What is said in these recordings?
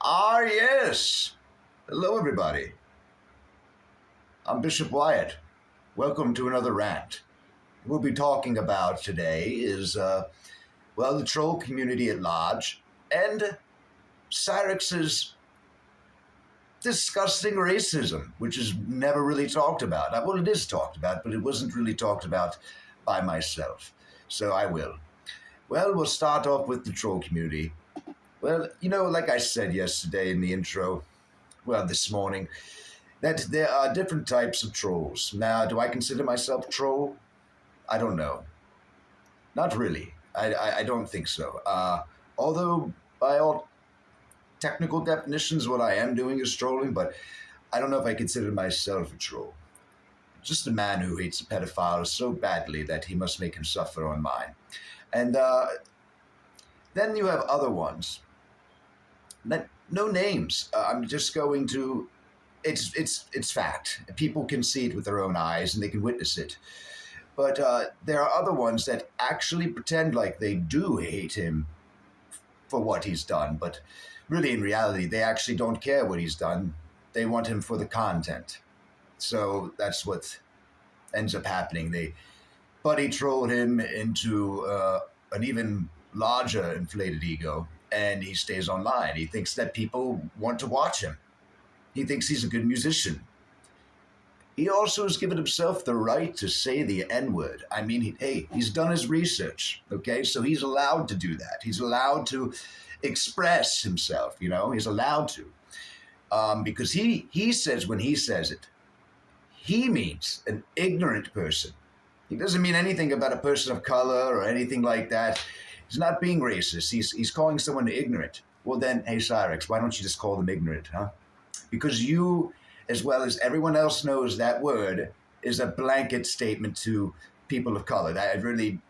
Yes. Hello, everybody. I'm Bishop Wyatt. Welcome to another rant. What we'll be talking about today is, the troll community at large and Cyraxx's disgusting racism, which is never really talked about. Well, it is talked about, but it wasn't really talked about by myself. So I will. Well, we'll start off with the troll community. Well, like I said yesterday in the intro, this morning, that there are different types of trolls. Now, do I consider myself a troll? I don't know. Not really. I don't think so. Although, by all technical definitions, what I am doing is trolling, but I don't know if I consider myself a troll. Just a man who hates a pedophile so badly that he must make him suffer on mine. And then you have other ones. No names. I'm just going to. It's fact. People can see it with their own eyes and they can witness it. But there are other ones that actually pretend like they do hate him for what he's done. But really, in reality, they actually don't care what he's done. They want him for the content. So that's what ends up happening. They buddy troll him into an even larger inflated ego. And he stays online. He thinks that people want to watch him. He thinks he's a good musician. He also has given himself the right to say the N-word. I mean, he's done his research, okay? So he's allowed to do that. He's allowed to express himself, He's allowed to. Because he says when he says it, he means an ignorant person. He doesn't mean anything about a person of color or anything like that. He's not being racist. He's calling someone ignorant. Well then, hey Cyraxx, why don't you just call them ignorant, huh? Because you, as well as everyone else, knows that word is a blanket statement to people of color. That really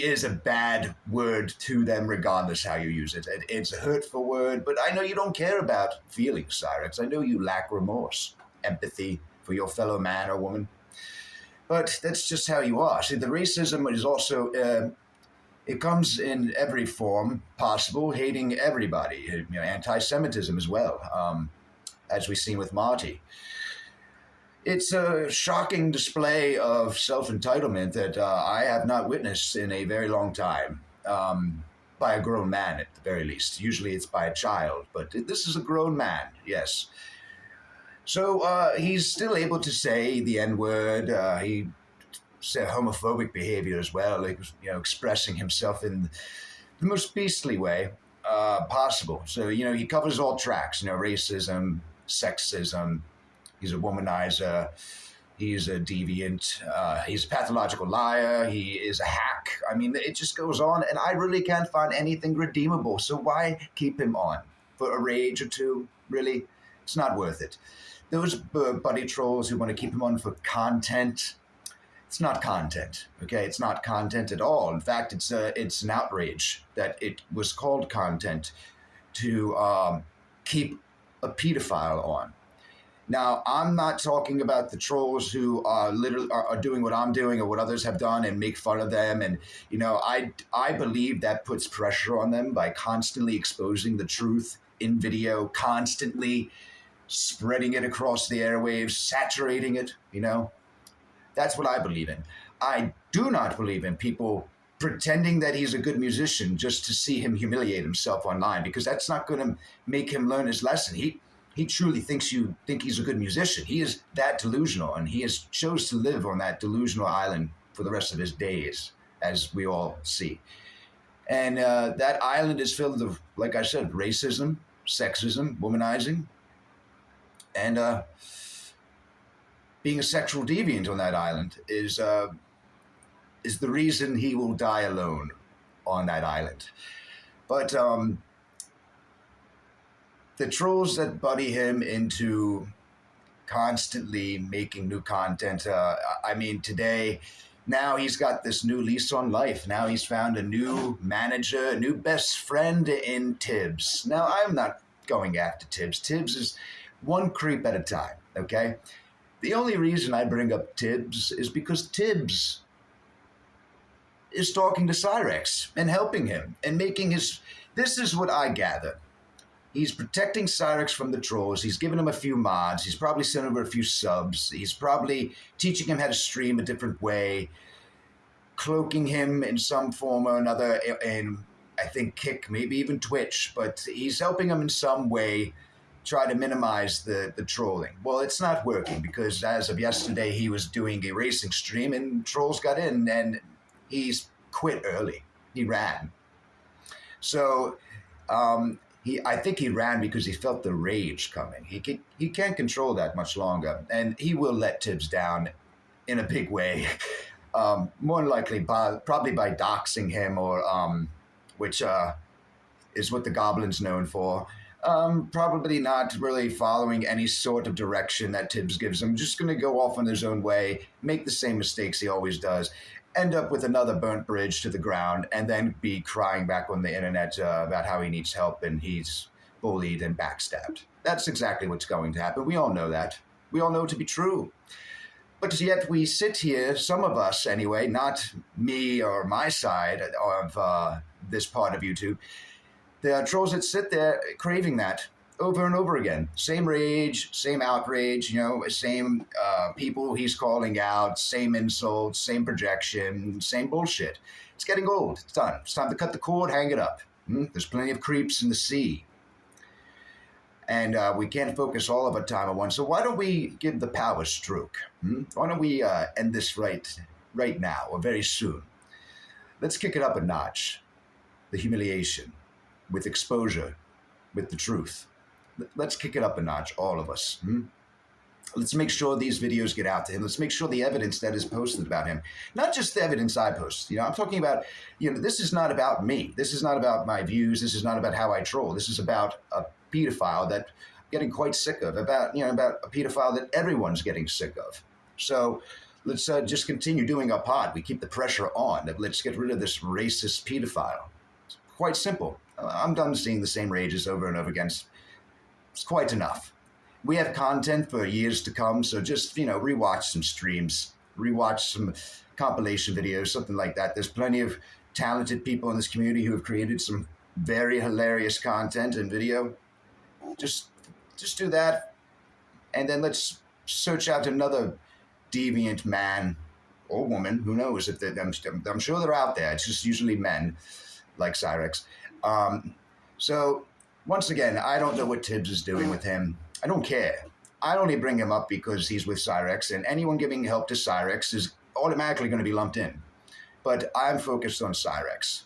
is a bad word to them, regardless how you use it. It's a hurtful word, but I know you don't care about feelings, Cyraxx. I know you lack remorse, empathy for your fellow man or woman. But that's just how you are. See, the racism is also, it comes in every form possible, hating everybody, anti-Semitism as well, as we've seen with Marty. It's a shocking display of self-entitlement that I have not witnessed in a very long time, by a grown man at the very least. Usually it's by a child, but this is a grown man, yes. So he's still able to say the N-word. He said homophobic behavior as well, expressing himself in the most beastly way possible. So, he covers all tracks, racism, sexism. He's a womanizer. He's a deviant. He's a pathological liar. He is a hack. I mean, it just goes on, and I really can't find anything redeemable. So why keep him on? For a rage or two? Really? It's not worth it. Those buddy trolls who want to keep him on for content, it's not content, okay? It's not content at all. In fact, it's an outrage that it was called content to keep a pedophile on. Now, I'm not talking about the trolls who are literally are doing what I'm doing or what others have done and make fun of them. And, I believe that puts pressure on them by constantly exposing the truth in video, constantly spreading it across the airwaves, saturating it, That's what I believe in. I do not believe in people pretending that he's a good musician just to see him humiliate himself online, because that's not going to make him learn his lesson. He truly thinks you think he's a good musician. He is that delusional, and he has chose to live on that delusional island for the rest of his days, as we all see. And that island is filled with, like I said, racism, sexism, womanizing, and being a sexual deviant on that island is the reason he will die alone on that island. But the trolls that buddy him into constantly making new content, today, now he's got this new lease on life. Now he's found a new manager, a new best friend in Tibbs. Now, I'm not going after Tibbs. Tibbs is one creep at a time, okay? The only reason I bring up Tibbs is because Tibbs is talking to Cyraxx and helping him and making his this is what I gather. He's protecting Cyraxx from the trolls. He's given him a few mods. He's probably sent over a few subs. He's probably teaching him how to stream a different way, cloaking him in some form or another in, I think, Kick, maybe even Twitch. But he's helping him in some way try to minimize the trolling. Well, it's not working because as of yesterday, he was doing a racing stream and trolls got in and he's quit early. He ran. So I think he ran because he felt the rage coming. He can't control that much longer, and he will let Tibbs down in a big way. More than likely, probably by doxing him, or which is what the Goblin's known for. Probably not really following any sort of direction that Tibbs gives him. Just going to go off on his own way, make the same mistakes he always does, end up with another burnt bridge to the ground, and then be crying back on the internet about how he needs help and he's bullied and backstabbed. That's exactly what's going to happen. We all know that. We all know it to be true. But yet we sit here, some of us anyway, not me or my side of this part of YouTube, the trolls that sit there craving that over and over again. Same rage, same outrage, same people he's calling out, same insults, same projection, same bullshit. It's getting old. It's done. It's time to cut the cord, hang it up. There's plenty of creeps in the sea. And we can't focus all of our time on one. So why don't we give the power a stroke? Why don't we end this right now or very soon? Let's kick it up a notch. The humiliation with exposure, with the truth. Let's kick it up a notch, all of us. Let's make sure these videos get out to him. Let's make sure the evidence that is posted about him, not just the evidence I post. I'm talking about, this is not about me. This is not about my views. This is not about how I troll. This is about a pedophile that I'm getting quite sick of, about a pedophile that everyone's getting sick of. So let's just continue doing our part. We keep the pressure on. Let's get rid of this racist pedophile. It's quite simple. I'm done seeing the same rages over and over again. It's quite enough. We have content for years to come, so just, rewatch some streams, rewatch some compilation videos, something like that. There's plenty of talented people in this community who have created some very hilarious content and video. Just do that, and then let's search out another deviant man or woman, who knows, if I'm sure they're out there. It's just usually men, like Cyraxx. So once again, I don't know what Tibbs is doing with him. I don't care. I only bring him up because he's with Cyraxx, and anyone giving help to Cyraxx is automatically going to be lumped in. But I'm focused on Cyraxx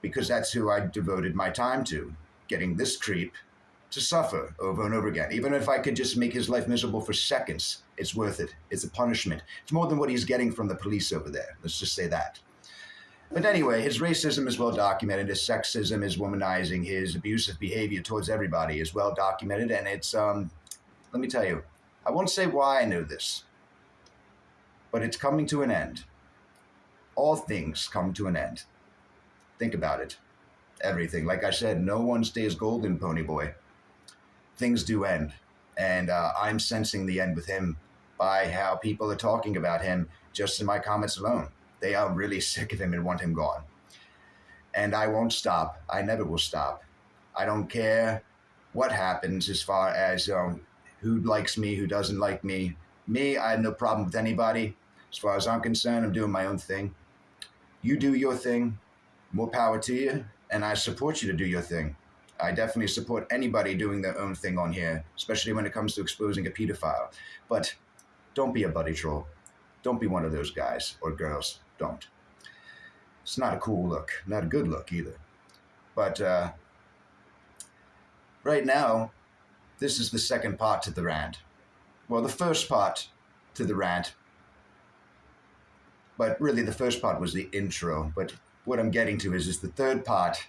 because that's who I devoted my time to, getting this creep to suffer over and over again. Even if I could just make his life miserable for seconds, it's worth it. It's a punishment. It's more than what he's getting from the police over there. Let's just say that. But anyway, his racism is well documented. His sexism, his womanizing, his abusive behavior towards everybody is well documented. And it's, let me tell you, I won't say why I know this, but it's coming to an end. All things come to an end. Think about it. Everything. Like I said, no one stays golden, pony boy. Things do end. And I'm sensing the end with him by how people are talking about him just in my comments alone. They are really sick of him and want him gone. And I won't stop. I never will stop. I don't care what happens as far as who likes me, who doesn't like me. Me, I have no problem with anybody. As far as I'm concerned, I'm doing my own thing. You do your thing. More power to you. And I support you to do your thing. I definitely support anybody doing their own thing on here, especially when it comes to exposing a pedophile. But don't be a buddy troll. Don't be one of those guys or girls. Don't. It's not a cool look. Not a good look either. But right now, this is the second part to the rant. Well, the first part to the rant. But really, the first part was the intro. But what I'm getting to is the third part.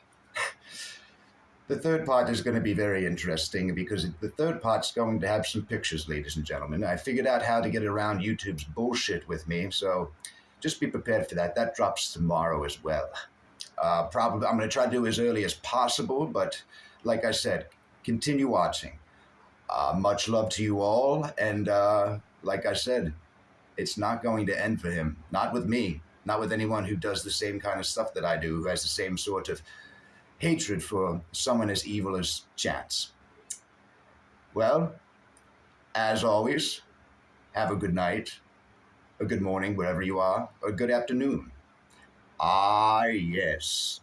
The third part is going to be very interesting because the third part's going to have some pictures, ladies and gentlemen. I figured out how to get around YouTube's bullshit with me, so just be prepared for that. That drops tomorrow as well. Probably I'm going to try to do it as early as possible, but like I said, continue watching. Much love to you all, and like I said, it's not going to end for him. Not with me. Not with anyone who does the same kind of stuff that I do, who has the same sort of hatred for someone as evil as Chance. Well, as always, have a good night, a good morning wherever you are, or a good afternoon. Ah, yes.